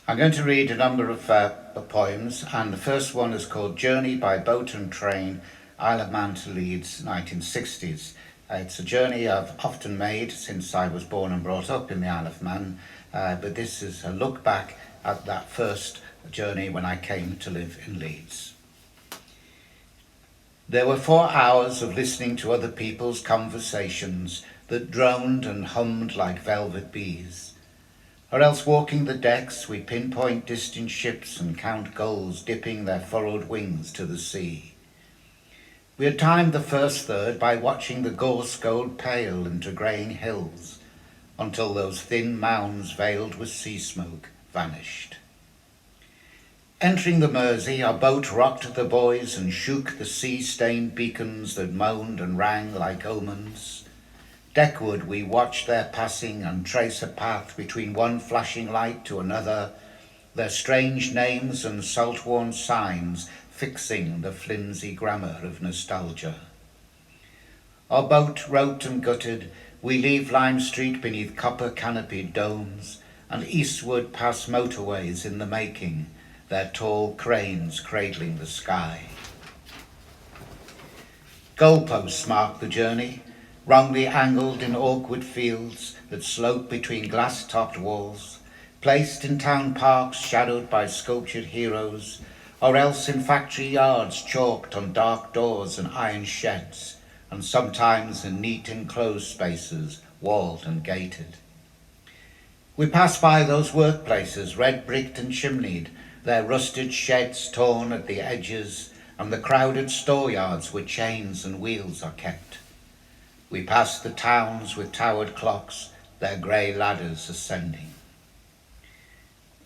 I'm going to read a number of poems, and the first one is called Journey by Boat and Train, Isle of Man to Leeds, 1960s. It's a journey I've often made since I was born and brought up in the Isle of Man, but this is a look back at that first journey when I came to live in Leeds. There were 4 hours of listening to other people's conversations that droned and hummed like velvet bees. Or else walking the decks, we pinpoint distant ships and count gulls dipping their furrowed wings to the sea. We had timed the first third by watching the gorse gold pale into greying hills, until those thin mounds veiled with sea smoke vanished. Entering the Mersey, our boat rocked the buoys and shook the sea-stained beacons that moaned and rang like omens. Deckward we watched their passing and trace a path between one flashing light to another, their strange names and salt-worn signs fixing the flimsy grammar of nostalgia. Our boat roped and gutted, we leave Lime Street beneath copper-canopied domes, and eastward past motorways in the making, their tall cranes cradling the sky. Goalposts mark the journey, wrongly angled in awkward fields that slope between glass-topped walls, placed in town parks shadowed by sculptured heroes, or else in factory yards chalked on dark doors and iron sheds, and sometimes in neat enclosed spaces walled and gated. We pass by those workplaces, red-bricked and chimneyed, their rusted sheds torn at the edges, and the crowded storeyards where chains and wheels are kept. We pass the towns with towered clocks, their grey ladders ascending.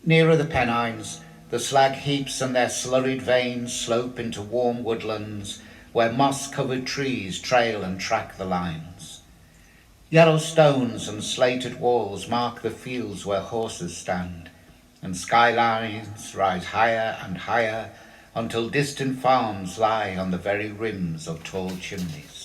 Nearer the Pennines, the slag heaps and their slurried veins slope into warm woodlands where moss-covered trees trail and track the lines. Yellow stones and slated walls mark the fields where horses stand, and skylines rise higher and higher until distant farms lie on the very rims of tall chimneys.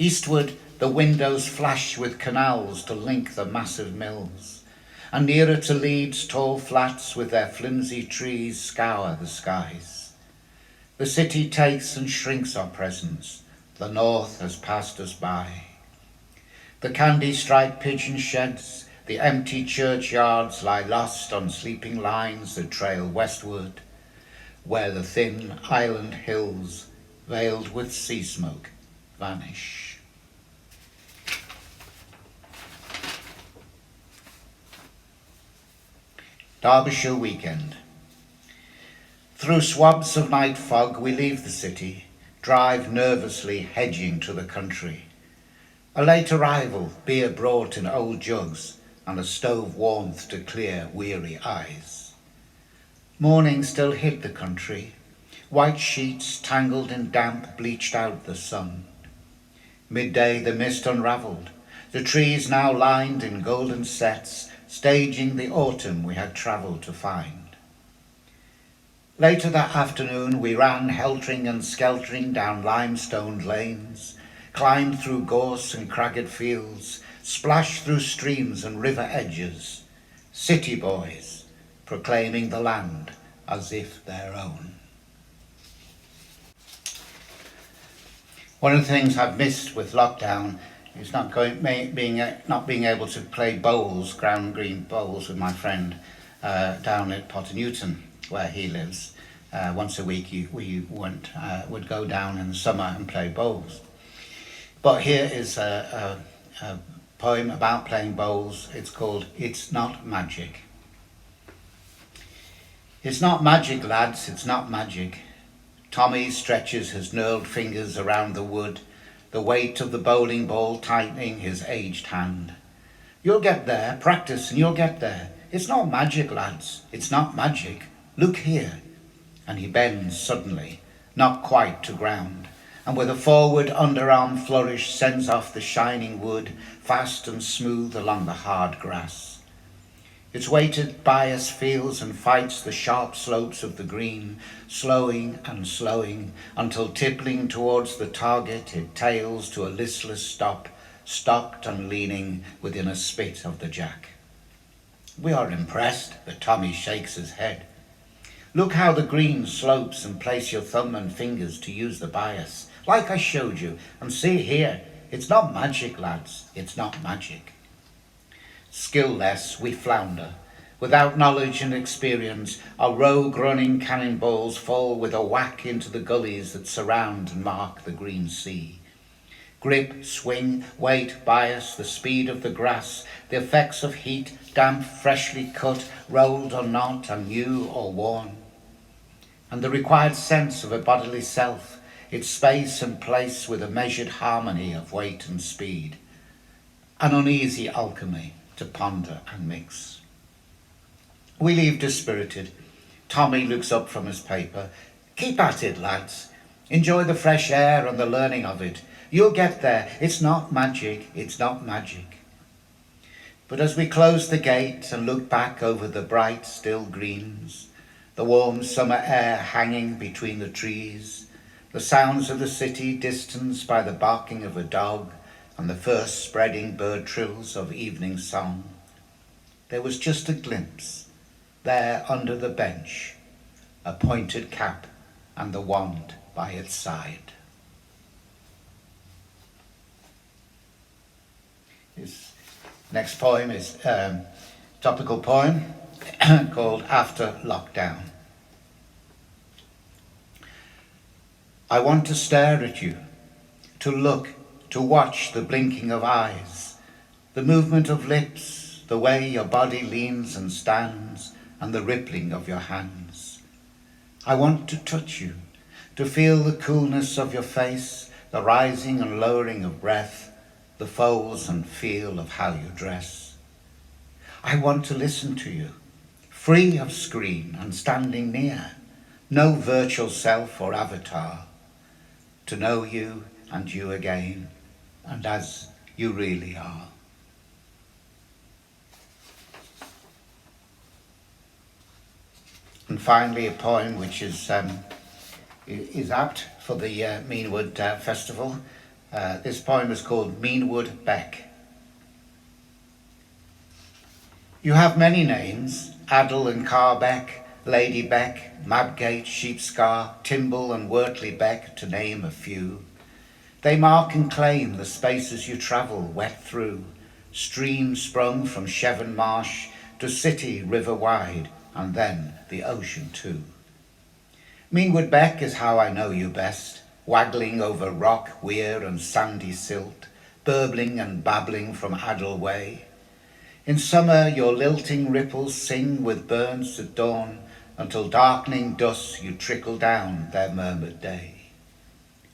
Eastward, the windows flash with canals to link the massive mills, and nearer to Leeds, tall flats with their flimsy trees scour the skies. The city takes and shrinks our presence. The north has passed us by. The candy-striped pigeon sheds, the empty churchyards lie lost on sleeping lines that trail westward, where the thin island hills, veiled with sea smoke, vanish. Derbyshire weekend. Through swabs of night fog we leave the city, drive nervously hedging to the country. A late arrival, beer brought in old jugs, and a stove warmth to clear weary eyes. Morning still hid the country. White sheets tangled in damp bleached out the sun. Midday the mist unravelled, the trees now lined in golden sets, staging the autumn we had travelled to find. Later that afternoon we ran heltering and skeltering down limestoned lanes, climbed through gorse and cragged fields, splashed through streams and river edges, city boys proclaiming the land as if their own. One of the things I've missed with lockdown is not being able to play bowls, ground green bowls, with my friend down at Potter Newton, where he lives. Once a week we would go down in the summer and play bowls. But here is a poem about playing bowls. It's called It's Not Magic. It's not magic, lads, it's not magic. Tommy stretches his knurled fingers around the wood, the weight of the bowling ball tightening his aged hand. You'll get there, practice and you'll get there. It's not magic, lads, it's not magic. Look here. And he bends suddenly, not quite to ground, and with a forward underarm flourish sends off the shining wood fast and smooth along the hard grass. Its weighted bias feels and fights the sharp slopes of the green, slowing and slowing until tippling towards the target it tails to a listless stop, stopped and leaning within a spit of the jack. We are impressed, but Tommy shakes his head. Look how the green slopes, and place your thumb and fingers to use the bias, like I showed you, and see here, it's not magic, lads, it's not magic. Skill-less, we flounder. Without knowledge and experience, our rogue running cannonballs fall with a whack into the gullies that surround and mark the green sea. Grip, swing, weight, bias, the speed of the grass, the effects of heat, damp, freshly cut, rolled or not, and new or worn. And the required sense of a bodily self, its space and place with a measured harmony of weight and speed. An uneasy alchemy to ponder and mix. We leave dispirited. Tommy looks up from his paper. Keep at it, lads. Enjoy the fresh air and the learning of it. You'll get there. It's not magic. It's not magic. But as we close the gate and look back over the bright, still greens, the warm summer air hanging between the trees, the sounds of the city distanced by the barking of a dog and the first spreading bird trills of evening song, there was just a glimpse, there under the bench, a pointed cap and the wand by its side. His next poem is a topical poem called After Lockdown. I want to stare at you, to look, to watch the blinking of eyes, the movement of lips, the way your body leans and stands, and the rippling of your hands. I want to touch you, to feel the coolness of your face, the rising and lowering of breath, the folds and feel of how you dress. I want to listen to you, free of screen and standing near, no virtual self or avatar, to know you and you again, and as you really are. And finally, a poem which is apt for the Meanwood Festival. This poem is called Meanwood Beck. You have many names, Addle and Carbeck, Lady Beck, Mabgate, Sheepscar, Timble and Wortley Beck, to name a few. They mark and claim the spaces you travel wet through, stream sprung from Shevin Marsh to city river wide, and then the ocean too. Meanwood Beck is how I know you best, waggling over rock, weir and sandy silt, burbling and babbling from Addle Way. In summer your lilting ripples sing with burns at dawn, until darkening dusk you trickle down their murmured day.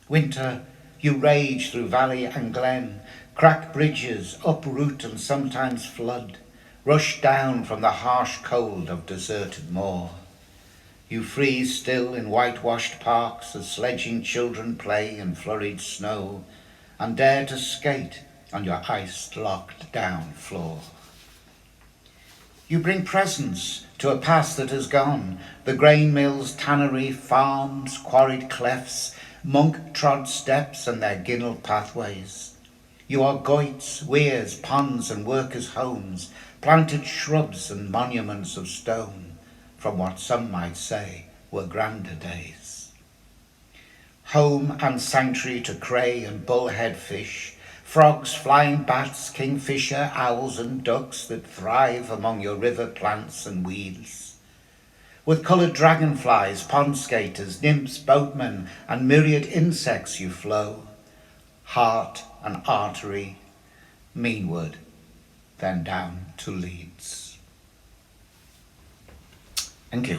Winter, you rage through valley and glen, crack bridges, uproot and sometimes flood, rush down from the harsh cold of deserted moor. You freeze still in whitewashed parks as sledging children play in flurried snow, and dare to skate on your ice-locked down floor. You bring presents to a past that has gone, the grain mills, tannery, farms, quarried clefts, monk-trod steps and their ginnelled pathways. You are goits, weirs, ponds and workers' homes, planted shrubs and monuments of stone, from what some might say were grander days. Home and sanctuary to cray and bullhead fish, frogs, flying bats, kingfisher, owls and ducks that thrive among your river plants and weeds. With coloured dragonflies, pond skaters, nymphs, boatmen and myriad insects you flow, heart and artery, Meanwood, then down to Leeds. Thank you.